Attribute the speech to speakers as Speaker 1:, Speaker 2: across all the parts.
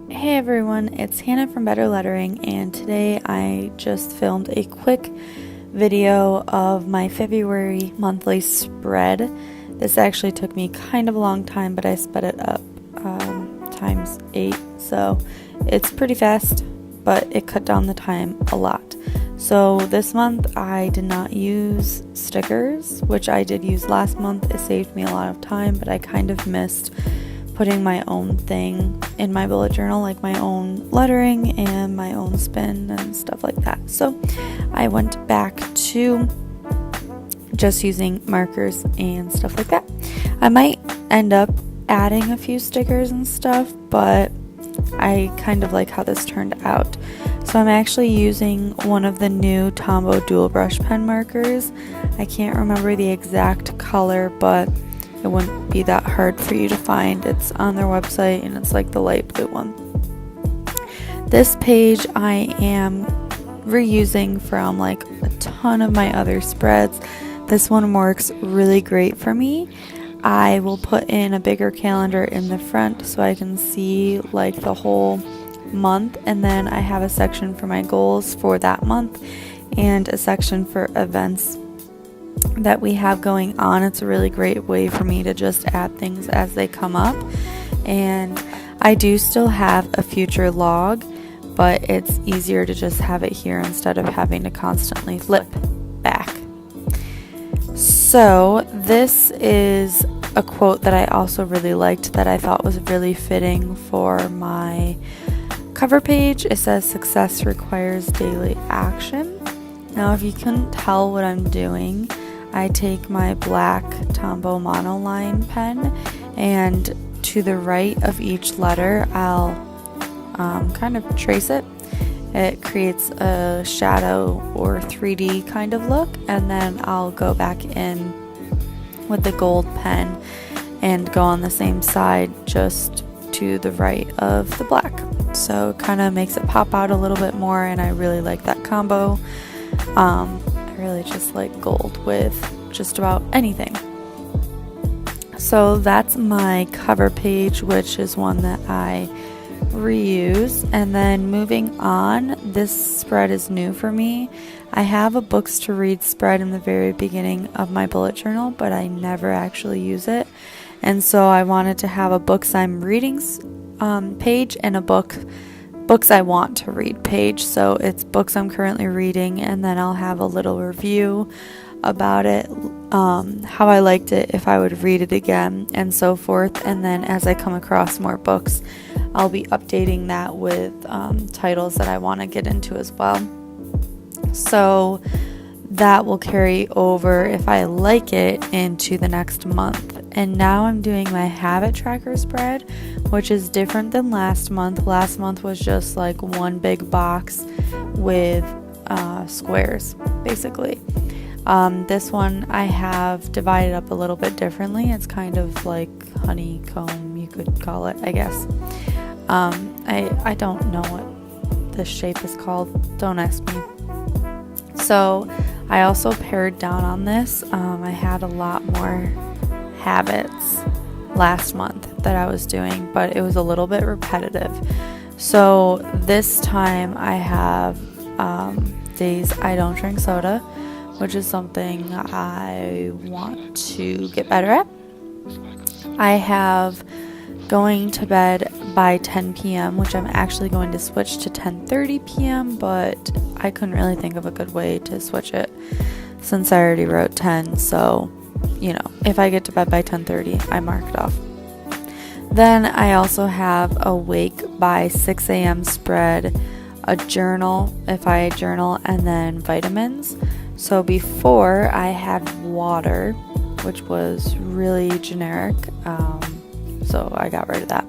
Speaker 1: Hey everyone, it's Hannah from Better Lettering, and today I just filmed a quick video of my February monthly spread. This actually took me kind of a long time, but I sped it up times 8, so it's pretty fast, but it cut down the time a lot. So this month I did not use stickers, which I did use last month. It saved me a lot of time, but I kind of missed putting my own thing in my bullet journal, like my own lettering and my own spin and stuff like that. So I went back to just using markers and stuff like that. I might end up adding a few stickers and stuff, but I kind of like how this turned out. So I'm actually using one of the new Tombow dual brush pen markers. I can't remember the exact color, but it wouldn't be that hard for you to find. It's on their website and it's like the light blue one. This page I am reusing from like a ton of my other spreads. This one works really great for me. I will put in a bigger calendar in the front so I can see like the whole month, and then I have a section for my goals for that month and a section for events that we have going on. It's a really great way for me to just add things as they come up. And I do still have a future log, but it's easier to just have it here instead of having to constantly flip back. So this is a quote that I also really liked that I thought was really fitting for my cover page. It says, "Success requires daily action." Now, if you couldn't tell what I'm doing, I take my black Tombow monoline pen, and to the right of each letter I'll kind of trace it. It creates a shadow or 3D kind of look, and then I'll go back in with the gold pen and go on the same side just to the right of the black. So it kind of makes it pop out a little bit more, and I really like that combo. I really just like gold with just about anything. So that's my cover page, which is one that I reuse. And then moving on, this spread is new for me. I have a books to read spread in the very beginning of my bullet journal, but I never actually use it. And so I wanted to have a books I'm reading page and a books I want to read page. So it's books I'm currently reading, and then I'll have a little review about it, how I liked it, if I would read it again, and so forth. And then as I come across more books, I'll be updating that with titles that I want to get into as well. So that will carry over, if I like it, into the next month. And now I'm doing my habit tracker spread, which is different than last month. Last month was just like one big box with squares, basically. This one I have divided up a little bit differently. It's kind of like honeycomb, you could call it, I guess. I don't know what this shape is called. Don't ask me. So I also pared down on this. I had a lot more habits last month that I was doing, but it was a little bit repetitive. So this time I have days I don't drink soda, which is something I want to get better at. I have going to bed by 10 p.m., which I'm actually going to switch to 10:30 p.m., but I couldn't really think of a good way to switch it since I already wrote 10. So, you know, if I get to bed by 10:30, I mark it off. Then I also have a wake by 6 a.m. spread, a journal if I journal, and then vitamins. So before I had water, which was really generic, so I got rid of that.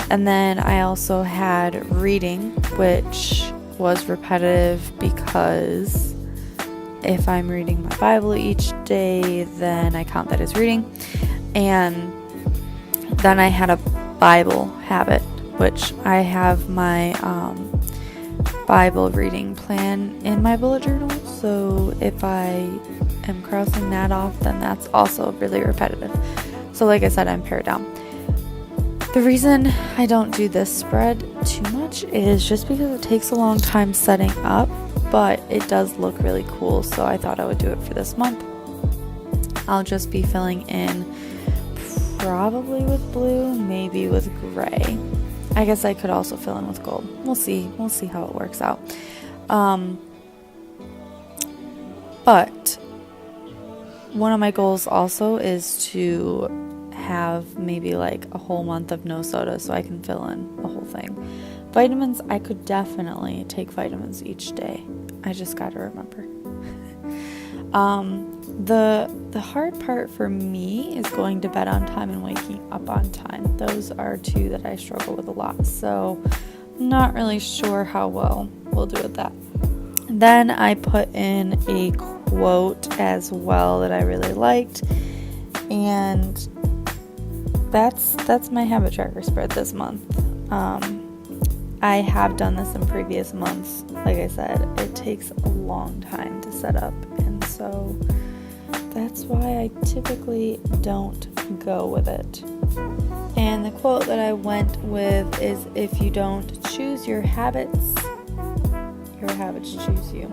Speaker 1: And then I also had reading, which was repetitive because if I'm reading my Bible each day, then I count that as reading. And then I had a Bible habit, which I have my Bible reading plan in my bullet journal. So if I am crossing that off, then that's also really repetitive. So like I said, I'm pared down. The reason I don't do this spread too much is just because it takes a long time setting up, but it does look really cool, so I thought I would do it for this month. I'll just be filling in probably with blue, maybe with gray. I guess I could also fill in with gold. We'll see how it works out. But one of my goals also is to have maybe like a whole month of no soda so I can fill in the whole thing. Vitamins, I could definitely take vitamins each day. I just gotta remember. The hard part for me is going to bed on time and waking up on time. Those are two that I struggle with a lot, so not really sure how well we'll do with that. Then I put in a quote as well that I really liked, and that's my habit tracker spread this month. I have done this in previous months. Like I said, it takes a long time to set up, and so that's why I typically don't go with it. And the quote that I went with is, if you don't choose your habits choose you.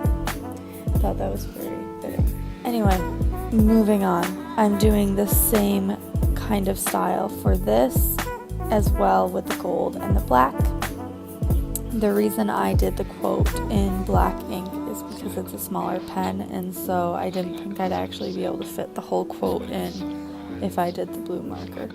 Speaker 1: Thought that was very fitting. Anyway, moving on. I'm doing the same kind of style for this as well with the gold and the black. The reason I did the quote in black ink is because it's a smaller pen, and so I didn't think I'd actually be able to fit the whole quote in if I did the blue marker.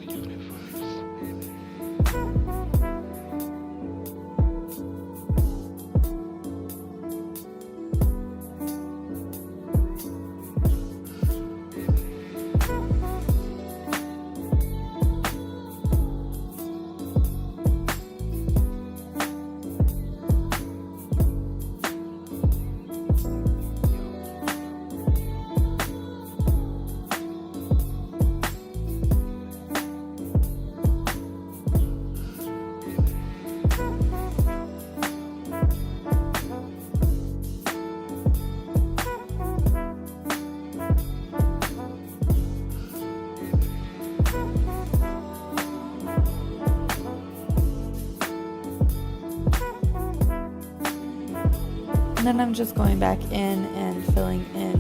Speaker 1: And then I'm just going back in and filling in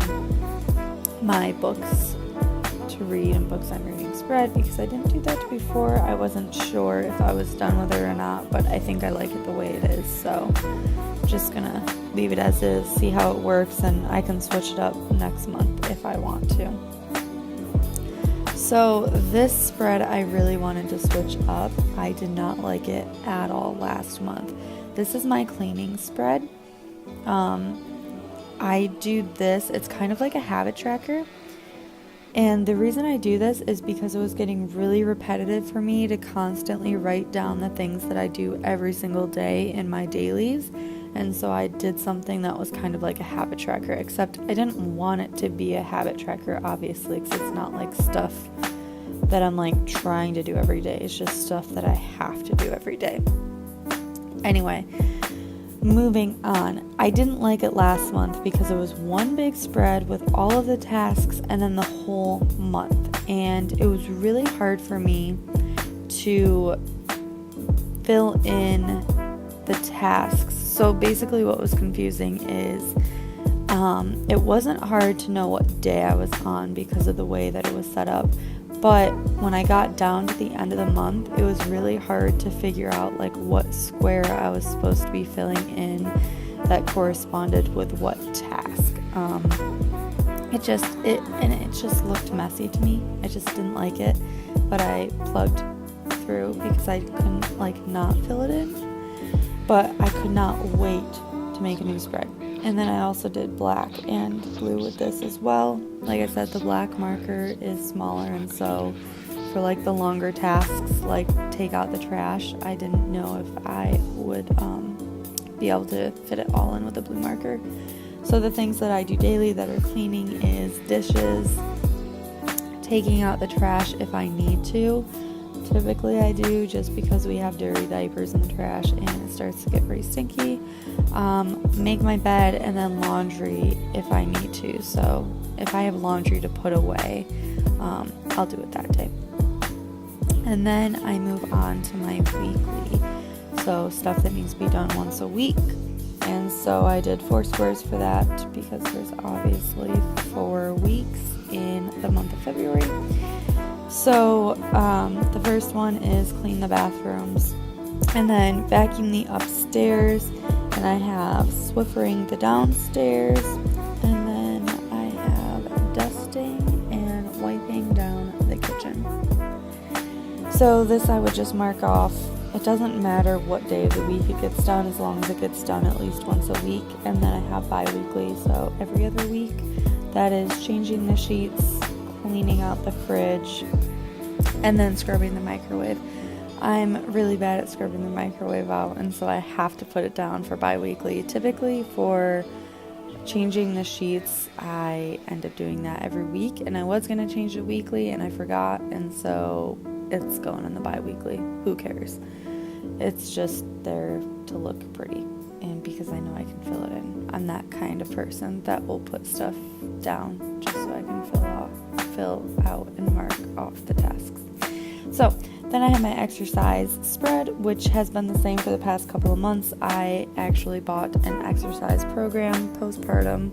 Speaker 1: my books to read and books I'm reading spread, because I didn't do that before. I wasn't sure if I was done with it or not, but I think I like it the way it is, so I'm just gonna leave it as is, see how it works, and I can switch it up next month if I want to. So this spread I really wanted to switch up. I did not like it at all last month. This is my cleaning spread. I do this, it's kind of like a habit tracker, and the reason I do this is because it was getting really repetitive for me to constantly write down the things that I do every single day in my dailies, and so I did something that was kind of like a habit tracker, except I didn't want it to be a habit tracker, obviously, because it's not like stuff that I'm like trying to do every day. It's just stuff that I have to do every day. Anyway, moving on. I didn't like it last month because it was one big spread with all of the tasks and then the whole month. And it was really hard for me to fill in the tasks. So basically what was confusing is it wasn't hard to know what day I was on because of the way that it was set up. But when I got down to the end of the month, it was really hard to figure out like what square I was supposed to be filling in that corresponded with what task. It just looked messy to me. I just didn't like it, but I plugged through because I couldn't like not fill it in. But I could not wait to make a new spread. And then I also did black and blue with this as well. Like I said, the black marker is smaller, and so for like the longer tasks, like take out the trash, I didn't know if I would be able to fit it all in with the blue marker. So the things that I do daily that are cleaning is dishes, taking out the trash if I need to. Typically I do, just because we have dirty diapers in the trash and it starts to get pretty stinky. Make my bed, and then laundry if I need to. So if I have laundry to put away, I'll do it that day. And then I move on to my weekly, so stuff that needs to be done once a week. And so I did 4 squares for that because there's obviously 4 weeks in the month of February. So the first one is clean the bathrooms, and then vacuum the upstairs, and I have Swiffering the downstairs, and then I have dusting and wiping down the kitchen. So this I would just mark off. It doesn't matter what day of the week it gets done, as long as it gets done at least once a week. And then I have bi-weekly, so every other week. That is changing the sheets, cleaning out the fridge, and then scrubbing the microwave. I'm really bad at scrubbing the microwave out, and so I have to put it down for bi-weekly. Typically for changing the sheets, I end up doing that every week, and I was going to change it weekly, and I forgot, and so it's going in the bi-weekly. Who cares? It's just there to look pretty, and because I know I can fill it in. I'm that kind of person that will put stuff down just so I can fill out and mark off the tasks. So then I have my exercise spread, which has been the same for the past couple of months. I actually bought an exercise program postpartum,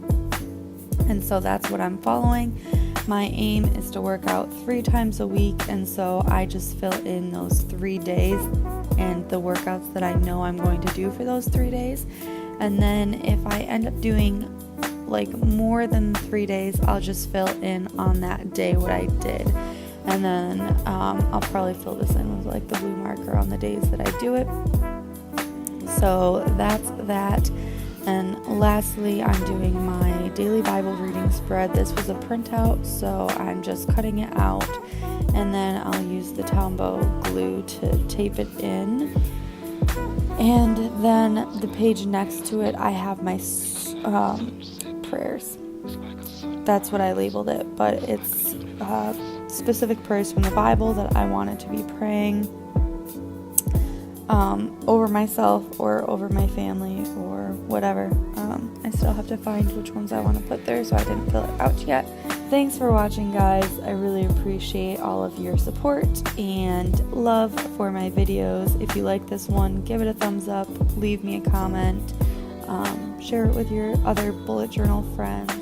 Speaker 1: and so that's what I'm following. My aim is to work out 3 times a week, and so I just fill in those 3 days and the workouts that I know I'm going to do for those 3 days. And then if I end up doing like more than 3 days, I'll just fill in on that day what I did. And then I'll probably fill this in with like the blue marker on the days that I do it. So that's that. And lastly, I'm doing my daily Bible reading spread. This was a printout, so I'm just cutting it out, and then I'll use the Tombow glue to tape it in. And then the page next to it, I have my prayers. That's what I labeled it, but it's specific prayers from the Bible that I wanted to be praying over myself or over my family or whatever. I still have to find which ones I want to put there, so I didn't fill it out yet. Thanks for watching, guys. I really appreciate all of your support and love for my videos. If you like this one, give it a thumbs up, leave me a comment, share it with your other bullet journal friends.